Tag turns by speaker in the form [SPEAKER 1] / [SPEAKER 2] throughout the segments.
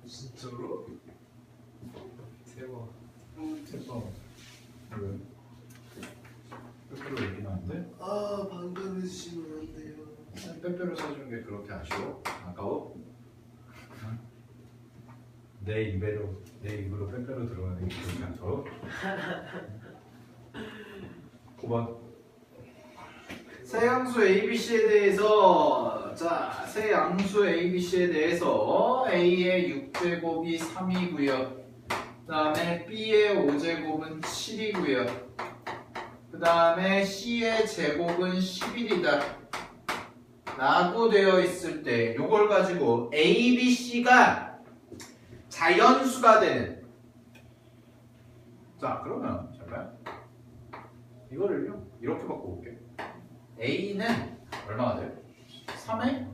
[SPEAKER 1] 진짜로? 대박.
[SPEAKER 2] 대박. 왜? 빼빼로 얘기는 안 돼?
[SPEAKER 1] 아, 방금 해주시면 안 돼요.
[SPEAKER 2] 빼빼로 사준 게 그렇게 아쉬워? 아까워? 응? 내 입으로 빼빼로 들어가는 게 그렇게 아까워? 9번. 새 양수 ABC에 대해서 새 양수 ABC에 대해서 A의 6제곱이 3이고요. 그 다음에 B의 5제곱은 7이고요. 그 다음에 C의 제곱은 11이다 라고 되어 있을 때 요걸 가지고 ABC가 자연수가 되는, 자 그러면 잘 봐요. 이거를요 이렇게 바꿔볼게요. A는 얼마가 돼요? 3의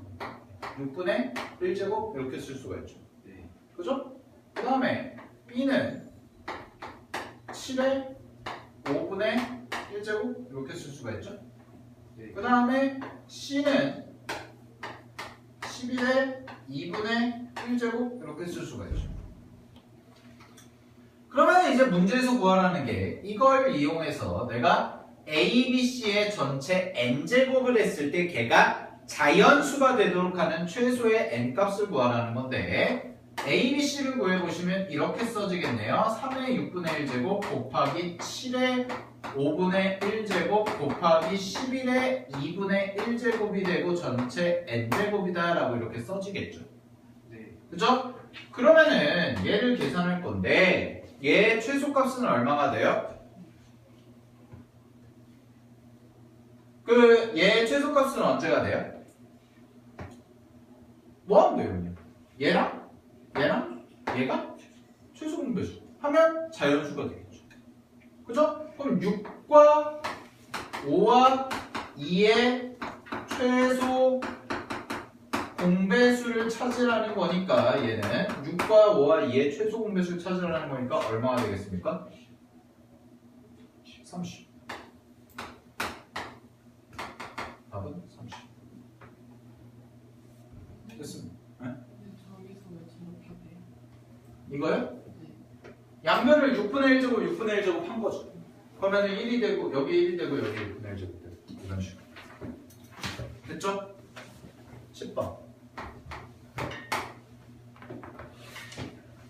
[SPEAKER 2] 6분의 1제곱 이렇게 쓸 수가 있죠.
[SPEAKER 1] 네.
[SPEAKER 2] 그죠? 그 다음에 B는 7의 5분의 1제곱 이렇게 쓸 수가 있죠.
[SPEAKER 1] 네.
[SPEAKER 2] 그 다음에 C는 11의 2분의 1제곱 이렇게 쓸 수가 있죠. 그러면 이제 문제에서 구하라는 게 이걸 이용해서 내가 A, B, C의 전체 n제곱을 했을 때 걔가 자연수가 되도록 하는 최소의 n값을 구하라는 건데 A, B, C를 구해보시면 이렇게 써지겠네요. 3의 6분의 1제곱 곱하기 7의 5분의 1제곱 곱하기 11의 2분의 1제곱이 되고 전체 n제곱이다 라고 이렇게 써지겠죠.
[SPEAKER 1] 네.
[SPEAKER 2] 그죠? 그러면은 얘를 계산할 건데 얘 최소값은 얼마가 돼요? 얘 최소값은 언제가 돼요? 뭐 하면 돼요? 그냥 얘랑 얘가 최소 공배수 하면 자연수가 되겠죠. 그죠? 그럼 6과 5와 2의 최소 공배수를 찾으라는 거니까 얘는 6과 5와 2의 최소 공배수를 찾으라는 거니까 얼마가 되겠습니까? 30. 답은 30. 됐습니다. 네?
[SPEAKER 3] 저기서 왜 저렇게 돼요?
[SPEAKER 2] 이거요?
[SPEAKER 3] 네.
[SPEAKER 2] 양면을 6분의 1제곱 6분의 1제곱 한 거죠. 그러면 1이 되고 여기 1이 되고 여기 6분의 1제곱 되고 이런 식으로. 됐죠? 10번.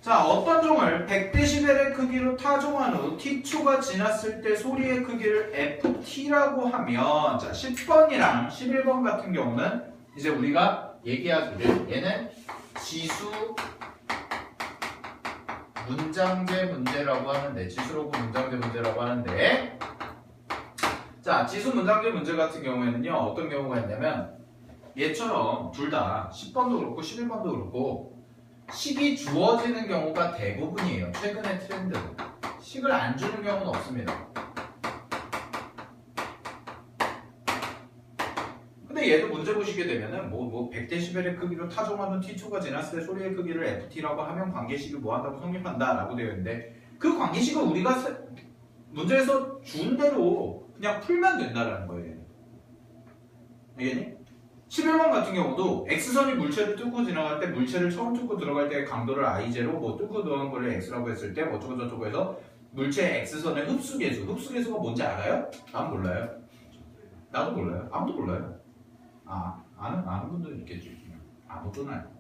[SPEAKER 2] 자, 어떤 종을 100dB의 크기로 타종한 후 t초가 지났을 때 소리의 크기를 ft라고 하면, 자 10번이랑 11번 같은 경우는 이제 우리가 얘기하기를 얘는 지수 문장제 문제라고 하는데, 지수로그 문장제 문제라고 하는데, 자 지수 문장제 문제 같은 경우에는요 어떤 경우가 있냐면 얘처럼 둘 다 10번도 그렇고 11번도 그렇고 식이 주어지는 경우가 대부분이에요. 최근의 트렌드는 식을 안 주는 경우는 없습니다. 근데 얘도 문제 보시게 되면은 뭐 100dB의 크기로 타종하는 t초가 지났을 때 소리의 크기를 ft라고 하면 관계식이 뭐 한다고 성립한다 라고 되어 있는데 그 관계식을 우리가 문제에서 준 대로 그냥 풀면 된다라는 거예요. 알겠니? 11번 같은 경우도 x선이 물체를 뚫고 지나갈 때 물체를 처음 뚫고 들어갈 때 강도를 i0, 뭐 뚫고 들어간 거를 x라고 했을 때 어쩌고 저쩌고 해서 물체 x선의 흡수계수가 뭔지 알아요? 난 몰라요. 나도 몰라요. 아무도 몰라요. 아는 분들은 있겠지. 아무도 알아요.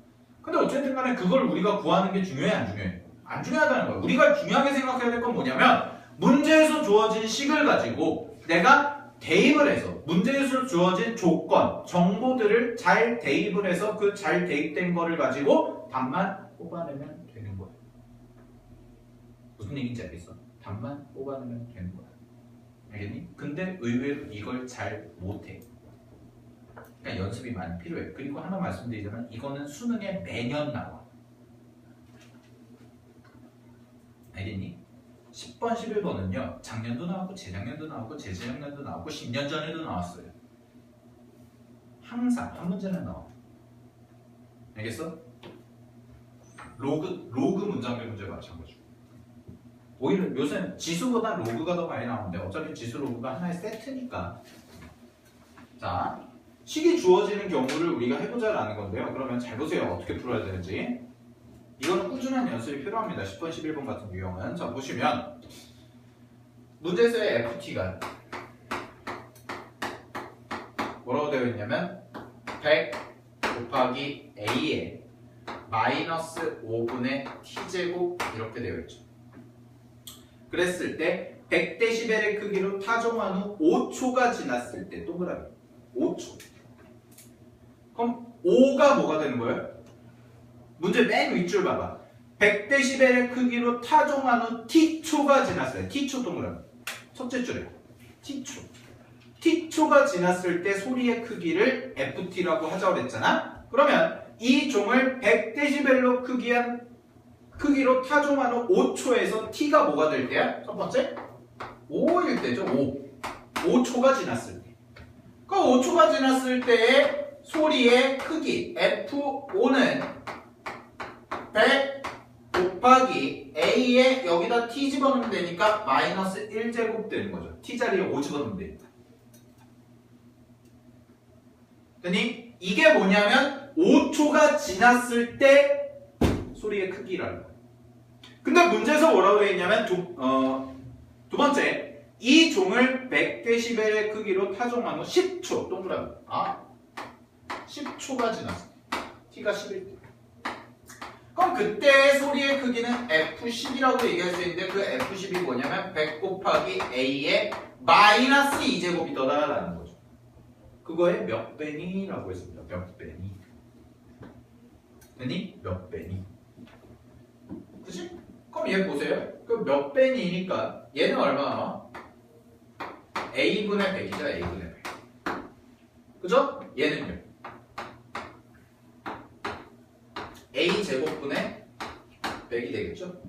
[SPEAKER 2] 근데 어쨌든 간에 그걸 우리가 구하는 게 중요해 안 중요해? 안 중요하다는 거예요. 우리가 중요하게 생각해야 될 건 뭐냐면 문제에서 주어진 식을 가지고 내가 대입을 해서 문제에서 주어진 조건, 정보들을 잘 대입을 해서 그 잘 대입된 거를 가지고 답만 뽑아내면 되는 거예요. 무슨 얘기인지 알겠어? 답만 뽑아내면 되는 거야. 알겠니? 근데 의외로 이걸 잘 못해. 그러니까 연습이 많이 필요해. 그리고 하나 말씀드리자면 이거는 수능에 매년 나와. 알겠니? 10번, 11번은요 작년도 나왔고 재작년도 나왔고 재재작년도 나왔고 10년 전에도 나왔어요. 항상 한 문제는 나와. 알겠어? 로그 문장별 문제가 마찬가지고. 오히려 요새는 지수보다 로그가 더 많이 나오는데 어차피 지수 로그가 하나의 세트니까. 자, 식이 주어지는 경우를 우리가 해보자라는 건데요. 그러면 잘 보세요. 어떻게 풀어야 되는지. 이거는 꾸준한 연습이 필요합니다. 10번, 11번 같은 유형은. 자, 보시면 문제에서의 FT가 뭐라고 되어 있냐면 100 곱하기 A에 마이너스 5분의 T제곱 이렇게 되어 있죠. 그랬을 때 100dB의 크기로 타종한 후 5초가 지났을 때 동그라미 5초. 그럼 5가 뭐가 되는 거예요? 문제 맨 윗줄 봐봐. 100dB의 크기로 타종한 후 T초가 지났어요. T초 동그라미. 첫째 줄에 T초. T초가 지났을 때 소리의 크기를 FT라고 하자고 그랬잖아. 그러면 이 종을 100dB로 크기로 타종한 후 5초에서 T가 뭐가 될 때야? 첫 번째 5일 때죠. 5초가 지났을 때. 그 5초가 지났을 때의 소리의 크기 F5는 100 곱하기 A에 여기다 T 집어넣으면 되니까 마이너스 1제곱 되는 거죠. T 자리에 5 집어넣으면 되니까. 그러니 이게 뭐냐면 5초가 지났을 때 소리의 크기라는 거예요. 근데 문제에서 뭐라고 되어 있냐면 두 번째 이 종을 100dB의 크기로 타종한 후 10초 동그라미 10초가 지났어. T가 11대. 그럼 그때 소리의 크기는 F10이라고 얘기할 수 있는데 그 F10이 뭐냐면 100 곱하기 A의 마이너스 2제곱이더라 라는 거죠. 그거의 몇 배니? 라고 했습니다. 몇 배니? 아니 몇 배니? 그치? 그럼 얘 보세요. 그 몇 배니니까 얘는 얼마 나와? A분의 100이죠. A분의 100. 그죠? 얘는요. A제곱분의 100이 되겠죠?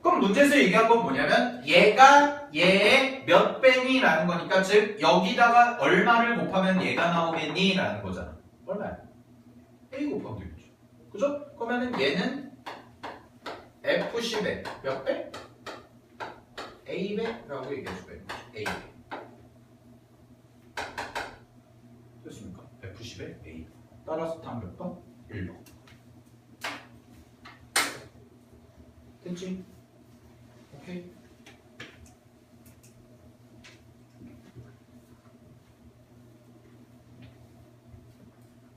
[SPEAKER 2] 그럼 문제에서 얘기한 건 뭐냐면 얘가 얘의 몇 배니? 라는 거니까 즉 여기다가 얼마를 곱하면 얘가 나오겠니? 라는 거잖아. 얼마야? A 곱하면 되겠죠. 그죠? 그러면은 얘는 F10의 몇 배? A배라고 얘기할 수가 있는 거죠. A배. 됐습니까? F10의 A. 따라서 다음 몇 번? 1번. 됐지? 오케이.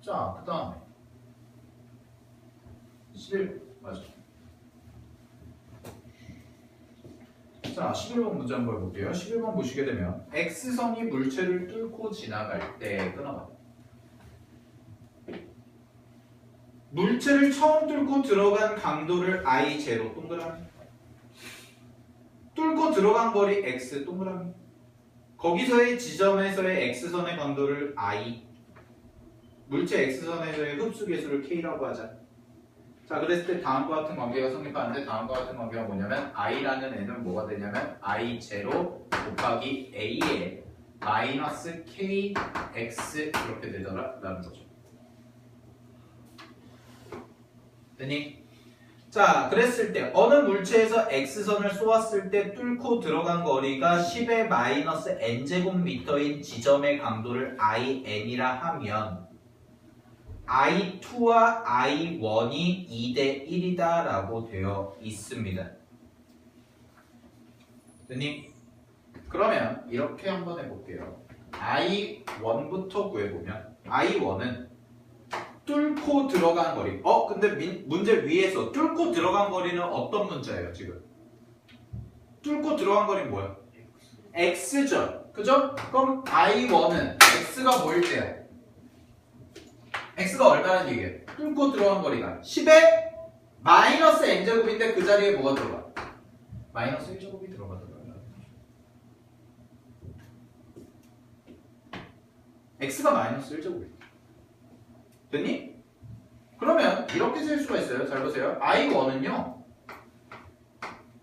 [SPEAKER 2] 자, 그 다음에 11번 맞아. 자, 11번 문제 한번 해볼게요. 11번 보시게 되면 X선이 물체를 뚫고 지나갈 때 끊어봐. 물체를 처음 뚫고 들어간 강도를 I0 동그라미. 뚫고 들어간 거리 X 동그라미. 거기서의 지점에서의 X선의 강도를 I. 물체 X선에서의 흡수 계수를 K라고 하자. 자, 그랬을 때 다음과 같은 관계가 성립하는데 다음과 같은 관계가 뭐냐면 I라는 애는 뭐가 되냐면 I0 곱하기 A에 마이너스 KX 이렇게 되더라라는 거죠. 됐니? 자, 그랬을 때 어느 물체에서 X선을 쏘았을 때 뚫고 들어간 거리가 10의 마이너스 n제곱미터인 지점의 강도를 IN이라 하면 I2와 I1이 2대 1이다 라고 되어 있습니다. 됐니? 그러면 이렇게 한번 해볼게요. I1부터 구해보면 I1은 뚫고 들어간 거리. 근데 문제 위에서 뚫고 들어간 거리는 어떤 문자예요 지금? 뚫고 들어간 거리는 뭐야? X죠. 그죠? 그럼 I1은 X가 뭐일 때야? X가 얼마나 얘기해? 뚫고 들어간 거리가 10의 마이너스 n제곱인데 그 자리에 뭐가 들어가? 마이너스 1제곱이 들어가더라고요. X가 마이너스 1제곱이야. 됐니? 그러면 이렇게 쓸 수가 있어요. 잘 보세요. I1은요.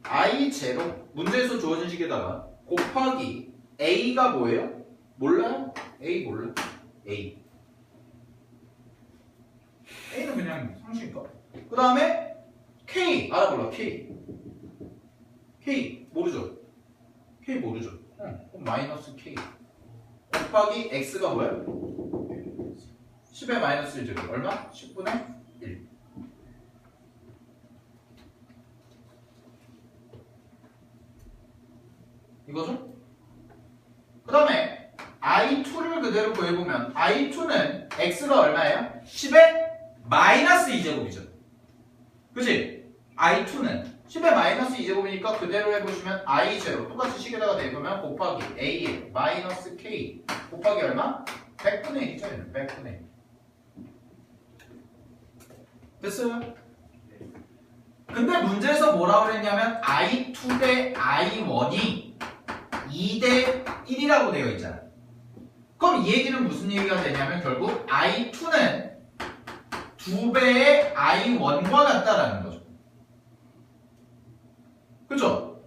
[SPEAKER 2] I0 문제에서 주어진 식에다가 곱하기 A가 뭐예요? 몰라요? A 몰라. A. A는 그냥 상식이니까. 그 다음에 K 알아볼라. K 모르죠? K 모르죠? 그럼 마이너스 K 곱하기 X가 뭐야? 10의 마이너스 1제곱 얼마? 10분의 1. 구해보면 I2는 x가 얼마예요? 10의 마이너스 2제곱이죠. 그치? I2는 10의 마이너스 2제곱이니까 그대로 해보시면 I0 똑같이 식에다가 대보면 곱하기 A의 마이너스 K 곱하기 얼마? 100분의 1이죠. 100분의 1. 됐어요? 근데 문제에서 뭐라고 그랬냐면 I2 대 I1이 2 대 1이라고 되어 있잖아. 그럼 이 얘기는 무슨 얘기가 되냐면 결국 I2는 2배의 I1과 같다라는 거죠. 그죠?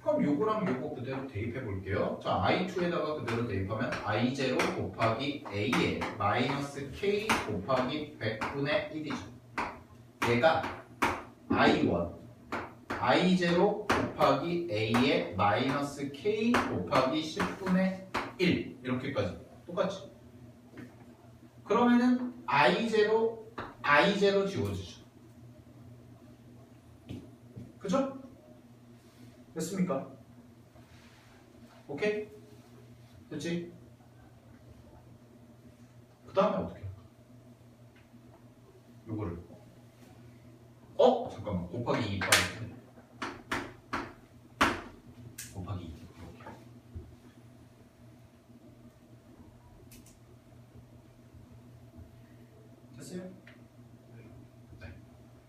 [SPEAKER 2] 그럼 요거랑 요거 그대로 대입해 볼게요. 자, I2에다가 그대로 대입하면 I0 곱하기 A의 마이너스 K 곱하기 100분의 1이죠. 얘가 I1 I0 곱하기 A의 마이너스 K 곱하기 10분의 1 이렇게까지 똑같이. 그러면은 I0 지워지죠. 그죠? 됐습니까? 오케이? 됐지? 그 다음에 어떻게 할까? 요거를 잠깐만 곱하기 2 빠졌네. 곱하기 2 이렇게. 됐어요? 네.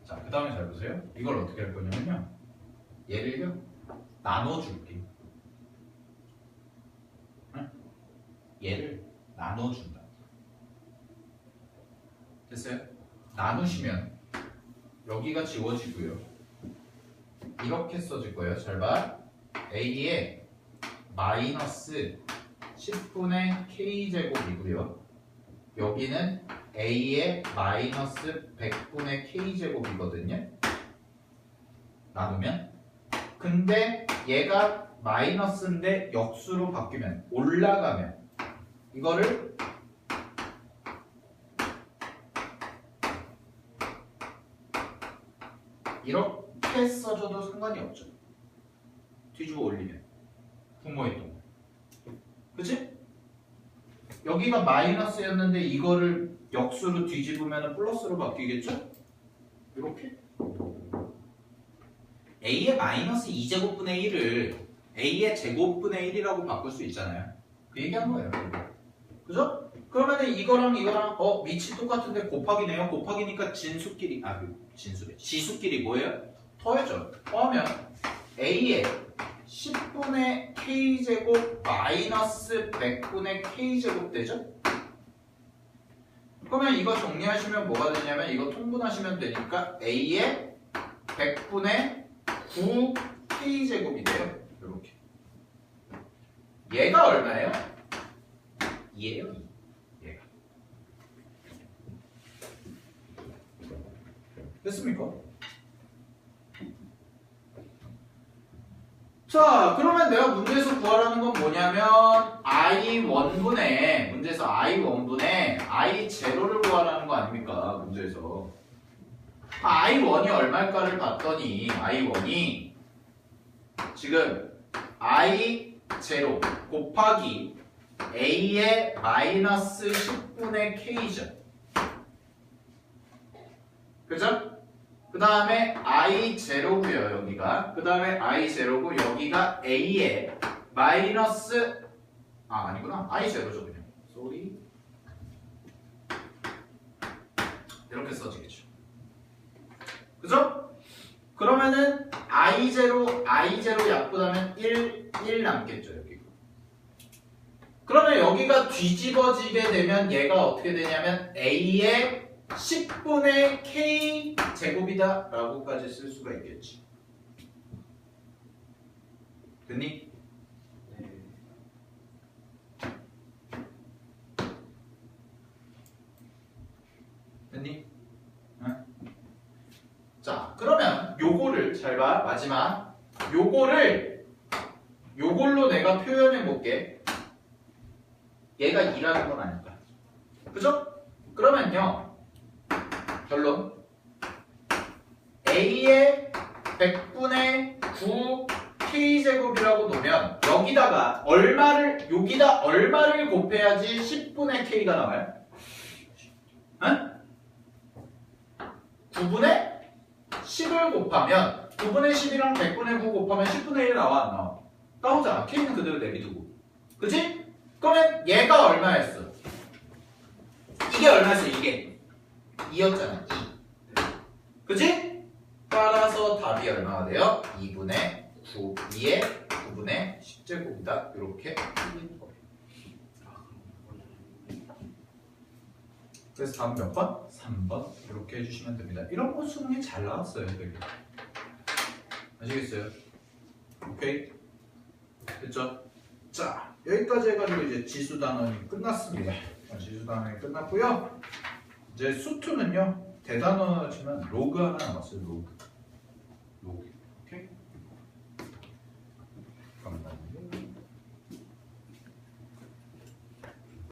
[SPEAKER 2] 자, 그 다음에 잘 보세요. 이걸 어떻게 할 거냐면요. 얘를요 나눠줄게. 응? 얘를 나눠준다. 됐어요? 나누시면 여기가 지워지고요. 이렇게 써질 거예요. 잘 봐. A의 마이너스 10분의 K제곱이고요. 여기는 A의 마이너스 100분의 K제곱이거든요. 나누면. 근데 얘가 마이너스인데 역수로 바뀌면 올라가면 이거를 이렇게 써줘도 상관이 없죠. 뒤집어 올리면 분모의 동. 그치? 여기가 마이너스였는데 이거를 역수로 뒤집으면 플러스로 바뀌겠죠? 이렇게 A의 마이너스 2제곱분의 1을 A의 제곱분의 1이라고 바꿀 수 있잖아요. 그 얘기한 거예요. 그죠? 그러면은 이거랑 위치 똑같은데 곱하기네요. 곱하기니까 진수끼리 지수끼리 뭐예요? 더해져. 더하면 A의 10분의 K제곱 마이너스 100분의 K제곱 되죠? 그러면 이거 정리하시면 뭐가 되냐면 이거 통분하시면 되니까 A의 100분의 9K제곱이 돼요. 이렇게. 얘가 얼마예요? 2예요. 2. 얘가. 됐습니까? 자, 그러면 내가 문제에서 구하라는 건 뭐냐면 문제에서 I1분의 I0를 구하라는 거 아닙니까? 문제에서 I1이 얼마일까를 봤더니 I1이 지금 I0 곱하기 A의 마이너스 10분의 K죠. 그죠? 그 다음에 I0고요 여기가. 그 다음에 I0고 여기가 A의 마이너스 아니구나. I0죠 그냥. 쏘리. 이렇게 써지겠죠. 그죠? 그러면은 I0 약분하면 1 남겠죠 여기. 그러면 여기가 뒤집어지게 되면 얘가 어떻게 되냐면 A의 10분의 K 제곱이다 라고까지 쓸 수가 있겠지. 됐니?
[SPEAKER 1] 네.
[SPEAKER 2] 됐니? 응? 자, 그러면 요거를 잘 봐. 마지막 요걸로 내가 표현해 볼게. 얘가 2라는 건 아닐까. 그죠? 그러면요 결론 A의 100분의 9 K제곱이라고 놓으면 여기 여기다가 여기다 얼마를 곱해야지 10분의 K가 나와요? 응? 9분의 10을 곱하면 9분의 10이랑 100분의 9 곱하면 10분의 1 나와 안 나와? 나오잖아. K는 그대로 내비두고. 그치? 그러면 얘가 얼마였어? 이게 얼마였어? 이게 2였잖아. 2. 그치? 따라서 답이 얼마가 돼요? 2분의 9, 2의 9분의 10제곱이다. 이렇게 풀린 거예요. 그래서 답은 몇 번? 3번. 이렇게 해주시면 됩니다. 이런 거 수능이 잘 나왔어요. 되게. 아시겠어요? 오케이? 됐죠? 자, 여기까지 해가지고 이제 지수 단원이 끝났습니다. 지수 단원이 끝났고요. 이제 수투는요, 대단원이지만 로그 하나 남았어요. 로그.